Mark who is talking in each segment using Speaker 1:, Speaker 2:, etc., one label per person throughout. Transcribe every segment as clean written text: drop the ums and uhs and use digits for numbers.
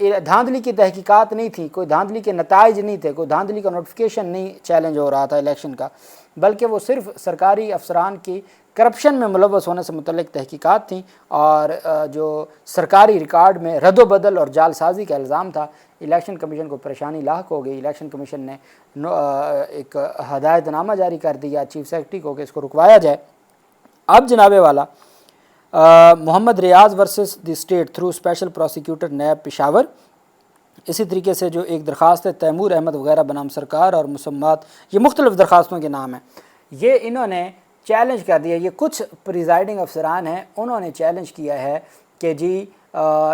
Speaker 1: دھاندلی کی تحقیقات نہیں تھی، کوئی دھاندلی کے نتائج نہیں تھے، کوئی دھاندلی کا نوٹیفیکیشن نہیں چیلنج ہو رہا تھا الیکشن کا، بلکہ وہ صرف سرکاری افسران کی کرپشن میں ملوث ہونے سے متعلق تحقیقات تھیں، اور جو سرکاری ریکارڈ میں رد و بدل اور جعل سازی کا الزام تھا، الیکشن کمیشن کو پریشانی لاحق ہو گئی۔ الیکشن کمیشن نے ایک ہدایت نامہ جاری کر دیا چیف سیکرٹری کو کہ اس کو رکوایا جائے۔ اب جناب والا Muhammad Riaz versus the state through special prosecutor NAB Peshawar, اسی طریقے سے جو ایک درخواست ہے تیمور احمد وغیرہ بنام سرکار اور مسمات، یہ مختلف درخواستوں کے نام ہیں، یہ انہوں نے چیلنج کر دیا۔ یہ کچھ پریزائڈنگ افسران ہیں، انہوں نے چیلنج کیا ہے کہ جی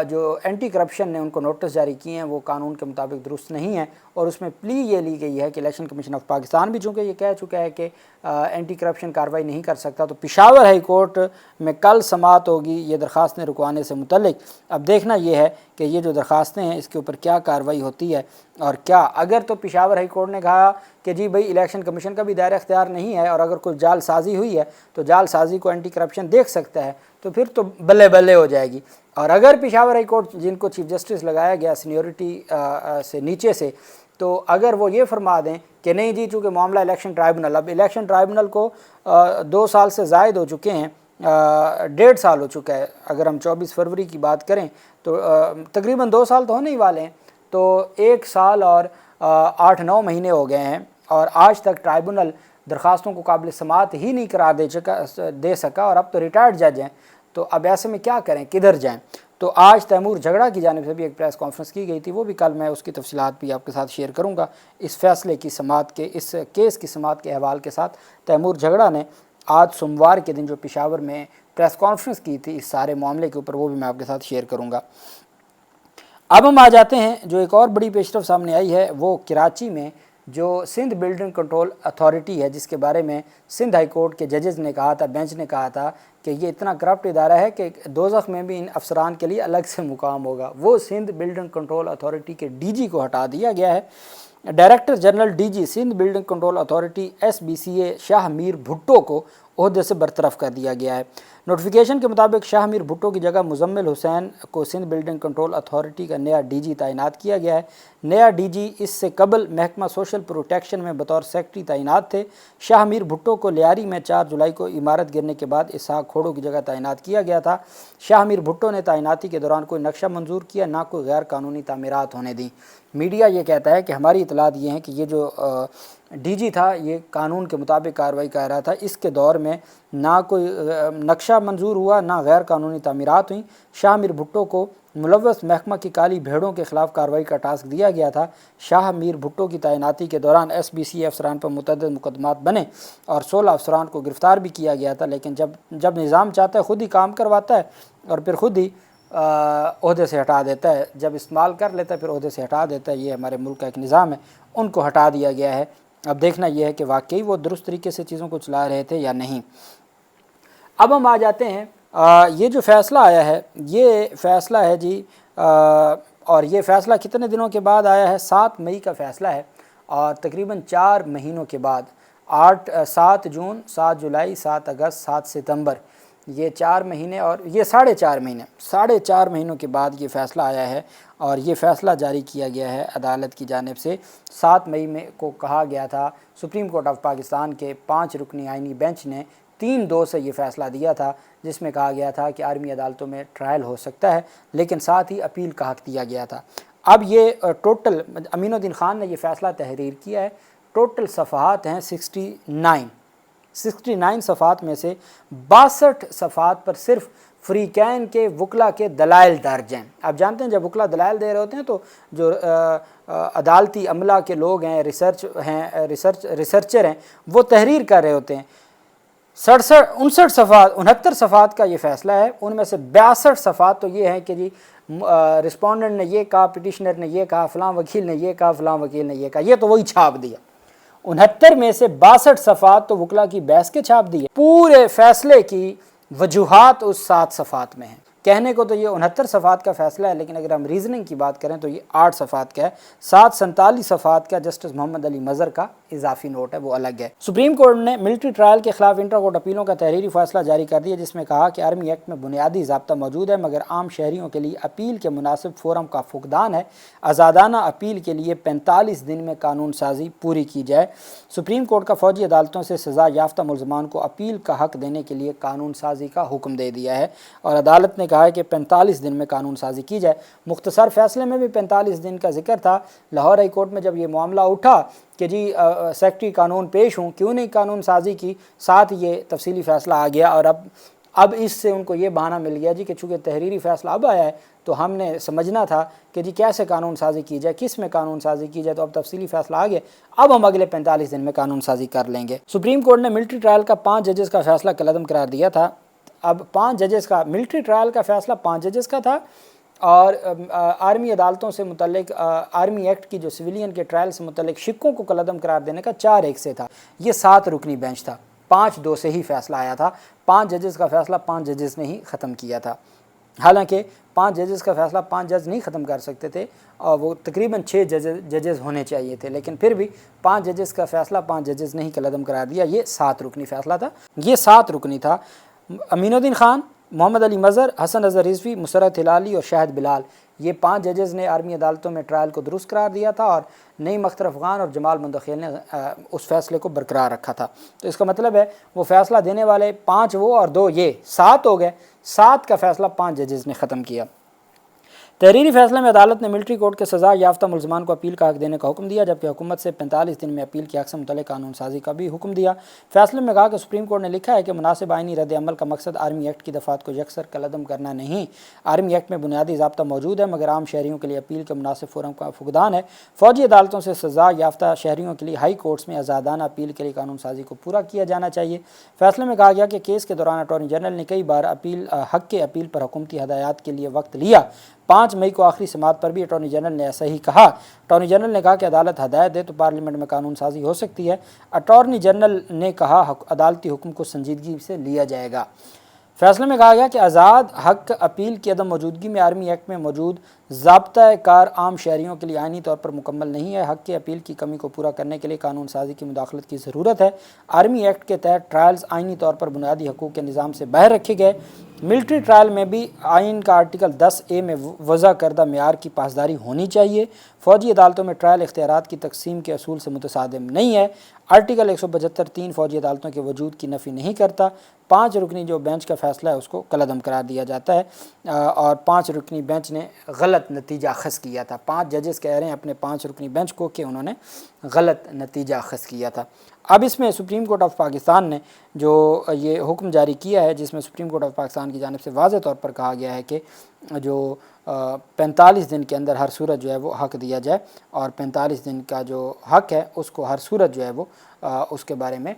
Speaker 1: جو اینٹی کرپشن نے ان کو نوٹس جاری کیے ہیں وہ قانون کے مطابق درست نہیں ہیں، اور اس میں پلی یہ لی گئی ہے کہ الیکشن کمیشن آف پاکستان بھی چونکہ یہ کہہ چکا ہے کہ اینٹی کرپشن کارروائی نہیں کر سکتا، تو پشاور ہائی کورٹ میں کل سماعت ہوگی یہ درخواستیں رکوانے سے متعلق۔ اب دیکھنا یہ ہے کہ یہ جو درخواستیں ہیں اس کے اوپر کیا کارروائی ہوتی ہے، اور کیا اگر تو پشاور ہائی کورٹ نے کہا کہ جی بھئی الیکشن کمیشن کا بھی دائرہ اختیار نہیں ہے، اور اگر کوئی جعل سازی ہوئی ہے تو جعل سازی کو اینٹی کرپشن دیکھ سکتا ہے، تو پھر تو بلے بلے ہو جائے گی۔ اور اگر پشاور ہائی کورٹ جن کو چیف جسٹس لگایا گیا سینیورٹی سے نیچے سے، تو اگر وہ یہ فرما دیں کہ نہیں جی چونکہ معاملہ الیکشن ٹرائبونل، اب الیکشن ٹرائبونل کو 2 سال سے زائد ہو چکے ہیں، 1.5 سال ہو چکا ہے، اگر ہم 24 فروری کی بات کریں تو تقریباً 2 سال تو ہونے ہی والے ہیں، تو 1 سال اور 8-9 مہینے ہو گئے ہیں، اور آج تک ٹرائبونل درخواستوں کو قابل سماعت ہی نہیں قرار دے سکا، اور اب تو ریٹائرڈ جج ہیں، تو اب ایسے میں کیا کریں، کدھر جائیں؟ تو آج تیمور جھگڑا کی جانب سے بھی ایک پریس کانفرنس کی گئی تھی، وہ بھی کل میں اس کی تفصیلات بھی آپ کے ساتھ شیئر کروں گا۔ اس فیصلے کی سماعت کے، اس کیس کی سماعت کے احوال کے ساتھ تیمور جھگڑا نے آج سوموار کے دن جو پشاور میں پریس کانفرنس کی تھی اس سارے معاملے کے اوپر، وہ بھی میں آپ کے ساتھ شیئر کروں گا۔ اب ہم آ جاتے ہیں جو ایک اور بڑی پیش رفت سامنے آئی ہے، وہ کراچی میں جو سندھ بلڈنگ کنٹرول اتھارٹی ہے، جس کے بارے میں سندھ ہائی کورٹ کے ججز نے کہا تھا، بینچ نے کہا تھا کہ یہ اتنا کرپٹ ادارہ ہے کہ دوزخ میں بھی ان افسران کے لیے الگ سے مقام ہوگا، وہ سندھ بلڈنگ کنٹرول اتھارٹی کے ڈی جی کو ہٹا دیا گیا ہے۔ Director general D G Sindh building control authority SBCA Shah Mir Bhutto کو عہدے سے برطرف کر دیا گیا ہے۔ نوٹیفیکیشن کے مطابق شاہ میر بھٹو کی جگہ مزمل حسین کو سندھ بلڈنگ کنٹرول اتھارٹی کا نیا ڈی جی تعینات کیا گیا ہے۔ نیا ڈی جی اس سے قبل محکمہ سوشل پروٹیکشن میں بطور سیکرٹری تعینات تھے۔ شاہ میر بھٹو کو لیاری میں 4 جولائی کو عمارت گرنے کے بعد اسحاق کھوڑو کی جگہ تعینات کیا گیا تھا۔ شاہ میر بھٹو نے تعیناتی کے دوران کوئی نقشہ منظور کیا، نہ کوئی غیر قانونی تعمیرات ہونے دیں۔ میڈیا یہ کہتا ہے کہ ہماری اطلاعات یہ ہیں کہ یہ جو ڈی جی تھا یہ قانون کے مطابق کارروائی کر رہا تھا، اس کے دور میں نہ کوئی نقشہ منظور ہوا، نہ غیر قانونی تعمیرات ہوئیں۔ شاہ میر بھٹو کو ملوث محکمہ کی کالی بھیڑوں کے خلاف کارروائی کا ٹاسک دیا گیا تھا۔ شاہ میر بھٹو کی تعیناتی کے دوران SBCA افسران پر متعدد مقدمات بنے اور 16 افسران کو گرفتار بھی کیا گیا تھا، لیکن جب نظام چاہتا ہے خود ہی کام کرواتا ہے اور پھر خود ہی عہدے سے ہٹا دیتا ہے، جب استعمال کر لیتا ہے پھر عہدے سے ہٹا دیتا ہے۔ یہ ہمارے ملک کا ایک نظام ہے، ان کو ہٹا دیا گیا ہے۔ اب دیکھنا یہ ہے کہ واقعی وہ درست طریقے سے چیزوں کو چلا رہے تھے یا نہیں۔ اب ہم آ جاتے ہیں یہ جو فیصلہ آیا ہے، یہ فیصلہ ہے جی، اور یہ فیصلہ کتنے دنوں کے بعد آیا ہے؟ 7 مئی کا فیصلہ ہے، اور تقریباً 4 مہینوں کے بعد 7 جون، 7 جولائی، 7 اگست، 7 ستمبر، یہ 4 مہینے اور یہ 4.5 مہینوں کے بعد یہ فیصلہ آیا ہے، اور یہ فیصلہ جاری کیا گیا ہے عدالت کی جانب سے۔ 7 مئی میں کو کہا گیا تھا، سپریم کورٹ آف پاکستان کے 5 رکنی آئینی بینچ نے 3-2 سے یہ فیصلہ دیا تھا، جس میں کہا گیا تھا کہ عالمی عدالتوں میں ٹرائل ہو سکتا ہے، لیکن ساتھ ہی اپیل کا حق دیا گیا تھا۔ اب یہ ٹوٹل امین الدین خان نے یہ فیصلہ تحریر کیا ہے، ٹوٹل صفحات ہیں 69 صفحات میں سے 62 صفحات پر صرف فریقین کے وکلا کے دلائل درج ہیں۔ آپ جانتے ہیں جب وکلا دلائل دے رہے ہوتے ہیں تو جو عدالتی عملہ کے لوگ ہیں، ریسرچر ہیں، وہ تحریر کر رہے ہوتے ہیں۔ 69 صفحات کا یہ فیصلہ ہے، ان میں سے 62 صفحات تو یہ ہیں کہ جی رسپونڈنٹ نے یہ کہا، پٹیشنر نے یہ کہا، فلاں وکیل نے یہ کہا، فلاں وکیل نے یہ کہا، یہ تو وہی چھاپ دیا۔ 69 میں سے 62 صفحات تو وکلا کی بحث کے چھاپ دیے، پورے فیصلے کی وجوہات اس 7 صفحات میں ہیں۔ کہنے کو تو یہ 69 صفحات کا فیصلہ ہے، لیکن اگر ہم ریزننگ کی بات کریں تو یہ 8 صفحات کا ہے۔ 47 صفحات کا جسٹس محمد علی مظہر کا اضافی نوٹ ہے وہ الگ ہے۔ سپریم کورٹ نے ملٹری ٹرائل کے خلاف انٹر کورٹ اپیلوں کا تحریری فیصلہ جاری کر دیا، جس میں کہا کہ آرمی ایکٹ میں بنیادی ضابطہ موجود ہے مگر عام شہریوں کے لیے اپیل کے مناسب فورم کا فقدان ہے۔ آزادانہ اپیل کے لیے 45 دن میں قانون سازی پوری کی جائے۔ سپریم کورٹ کا فوجی عدالتوں سے سزا یافتہ ملزمان کو اپیل کا حق دینے کے لیے قانون سازی کا حکم دے دیا ہے، اور عدالت نے کہا ہے کہ 45 دن میں قانون سازی کی جائے۔ مختصر فیصلے میں بھی 45 دن کا ذکر تھا۔ لاہور ہائی کورٹ میں جب یہ معاملہ اٹھا کہ جی سیکرٹری قانون پیش ہوں، کیوں نہیں قانون سازی کی، ساتھ یہ تفصیلی فیصلہ آ گیا، اور اب اس سے ان کو یہ بہانہ مل گیا جی کہ چونکہ تحریری فیصلہ اب آیا ہے تو ہم نے سمجھنا تھا کہ جی کیسے قانون سازی کی جائے، کس میں قانون سازی کی جائے، تو اب تفصیلی فیصلہ آ گیا، اب ہم اگلے 45 دن میں قانون سازی کر لیں گے۔ سپریم کورٹ نے ملٹری ٹرائل کا 5 ججز کا فیصلہ کالعدم قرار دیا تھا۔ اب 5 ججز کا ملٹری ٹرائل کا فیصلہ 5 ججز کا تھا، اور آرمی عدالتوں سے متعلق آرمی ایکٹ کی جو سویلین کے ٹرائل سے متعلق شکوں کو کالعدم قرار دینے کا 4-1 سے تھا۔ یہ 7 رکنی بینچ تھا، 5-2 سے ہی فیصلہ آیا تھا۔ 5 ججز کا فیصلہ 5 ججز نے ہی ختم کیا تھا۔ حالانکہ 5 ججز کا فیصلہ 5 جج نہیں ختم کر سکتے تھے، اور وہ تقریباً 6 ججز ہونے چاہیے تھے، لیکن پھر بھی 5 ججز کا فیصلہ 5 ججز نے ہی کالعدم قرار دیا۔ یہ 7 رکنی فیصلہ تھا، یہ 7 رکنی تھا۔ امین الدین خان، محمد علی مظہر، حسن اظہر رضوی، مسرت ہلالی اور شاہد بلال، یہ 5 ججز نے آرمی عدالتوں میں ٹرائل کو درست قرار دیا تھا، اور نعیم اختر افغان اور جمال مندخیل نے اس فیصلے کو برقرار رکھا تھا۔ تو اس کا مطلب ہے وہ فیصلہ دینے والے 5 وہ اور 2 یہ 7 ہو گئے، 7 کا فیصلہ 5 ججز نے ختم کیا۔ تحریری فیصلے میں عدالت نے ملٹری کورٹ کے سزا یافتہ ملزمان کو اپیل کا حق دینے کا حکم دیا، جبکہ حکومت سے 45 دن میں اپیل کے حق سے متعلق قانون سازی کا بھی حکم دیا۔ فیصلے میں کہا کہ سپریم کورٹ نے لکھا ہے کہ مناسب آئینی رد عمل کا مقصد آرمی ایکٹ کی دفعات کو یکسر کالعدم کرنا نہیں۔ آرمی ایکٹ میں بنیادی ضابطہ موجود ہے مگر عام شہریوں کے لیے اپیل کے مناسب فورم کا فقدان ہے۔ فوجی عدالتوں سے سزا یافتہ شہریوں کے لیے ہائی کورٹس میں آزادانہ اپیل کے لیے قانون سازی کو پورا کیا جانا چاہیے۔ فیصلے میں کہا گیا کہ کیس کے دوران اٹارنی جنرل نے کئی بار حق کے اپیل پر حکومتی ہدایات کے لیے وقت لیا۔ 5 مئی کو آخری سماعت پر بھی اٹارنی جنرل نے ایسا ہی کہا۔ اٹارنی جنرل نے کہا کہ عدالت ہدایت دے تو پارلیمنٹ میں قانون سازی ہو سکتی ہے۔ اٹارنی جنرل نے کہا عدالتی حکم کو سنجیدگی سے لیا جائے گا۔ فیصلے میں کہا گیا کہ آزاد حق اپیل کی عدم موجودگی میں آرمی ایکٹ میں موجود ضابطۂ کار عام شہریوں کے لیے آئینی طور پر مکمل نہیں ہے۔ حق کے اپیل کی کمی کو پورا کرنے کے لیے قانون سازی کی مداخلت کی ضرورت ہے۔ آرمی ایکٹ کے تحت ٹرائلز آئینی طور پر بنیادی حقوق کے نظام سے باہر رکھے گئے۔ ملٹری ٹرائل میں بھی آئین کا آرٹیکل 10A میں وضع کردہ معیار کی پاسداری ہونی چاہیے۔ فوجی عدالتوں میں ٹرائل اختیارات کی تقسیم کے اصول سے متصادم نہیں ہے۔ آرٹیکل 175(3) فوجی عدالتوں کے وجود کی نفی نہیں کرتا۔ 5 رکنی جو بینچ کا فیصلہ ہے اس کو کالعدم قرار دیا جاتا ہے، اور 5 رکنی بینچ نے غلط نتیجہ اخذ کیا تھا۔ 5 ججز کہہ رہے ہیں اپنے 5 رکنی بینچ کو کہ انہوں نے غلط نتیجہ اخذ کیا تھا۔ اب اس میں سپریم کورٹ آف پاکستان نے جو یہ حکم جاری کیا ہے، جس میں سپریم کورٹ آف پاکستان کی جانب سے واضح طور پر کہا گیا ہے کہ جو 45 دن کے اندر ہر صورت جو ہے وہ حق دیا جائے، اور 45 دن کا جو حق ہے اس کو ہر صورت جو ہے وہ اس کے بارے میں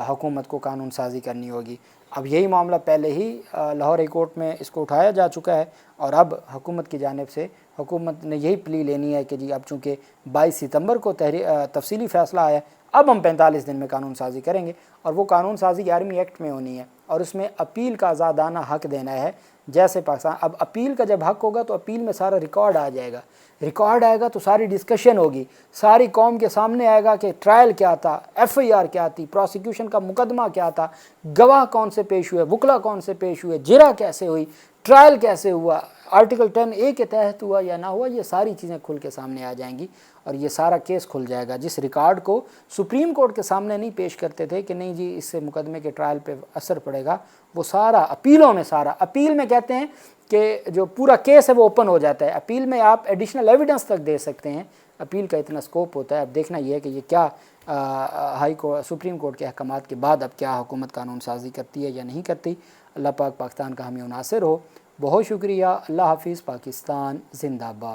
Speaker 1: حکومت کو قانون سازی کرنی ہوگی۔ اب یہی معاملہ پہلے ہی لاہور ہائی کورٹ میں اس کو اٹھایا جا چکا ہے، اور اب حکومت کی جانب سے حکومت نے یہی پلی لینی ہے کہ جی اب چونکہ 22 ستمبر کو تفصیلی فیصلہ آیا، اب ہم 45 دن میں قانون سازی کریں گے، اور وہ قانون سازی آرمی ایکٹ میں ہونی ہے، اور اس میں اپیل کا آزادانہ حق دینا ہے۔ جیسے پاکستان اب اپیل کا جب حق ہوگا تو اپیل میں سارا ریکارڈ آ جائے گا، ریکارڈ آئے گا تو ساری ڈسکشن ہوگی، ساری قوم کے سامنے آئے گا کہ ٹرائل کیا تھا، FIR کیا تھی، پروسیکیوشن کا مقدمہ کیا تھا، گواہ کون سے پیش ہوئے، وکلا کون سے پیش ہوئے، جرا کیسے ہوئی، ٹرائل کیسے ہوا، آرٹیکل 10A کے تحت ہوا یا نہ ہوا، یہ ساری چیزیں کھل کے سامنے آ جائیں گی، اور یہ سارا کیس کھل جائے گا۔ جس ریکارڈ کو سپریم کورٹ کے سامنے نہیں پیش کرتے تھے کہ نہیں جی اس سے مقدمے کے ٹرائل پہ اثر پڑے گا، وہ سارا اپیلوں میں، سارا اپیل میں کہتے ہیں کہ جو پورا کیس ہے وہ اوپن ہو جاتا ہے۔ اپیل میں آپ ایڈیشنل ایویڈنس تک دے سکتے ہیں، اپیل کا اتنا سکوپ ہوتا ہے۔ اب دیکھنا یہ ہے کہ یہ کیا سپریم کورٹ کے احکامات کے بعد اب کیا حکومت قانون سازی کرتی ہے یا نہیں کرتی۔ اللہ پاک پاکستان کا حامی و ناصر ہو۔ بہت شکریہ۔ اللہ حافظ۔ پاکستان زندہ باد۔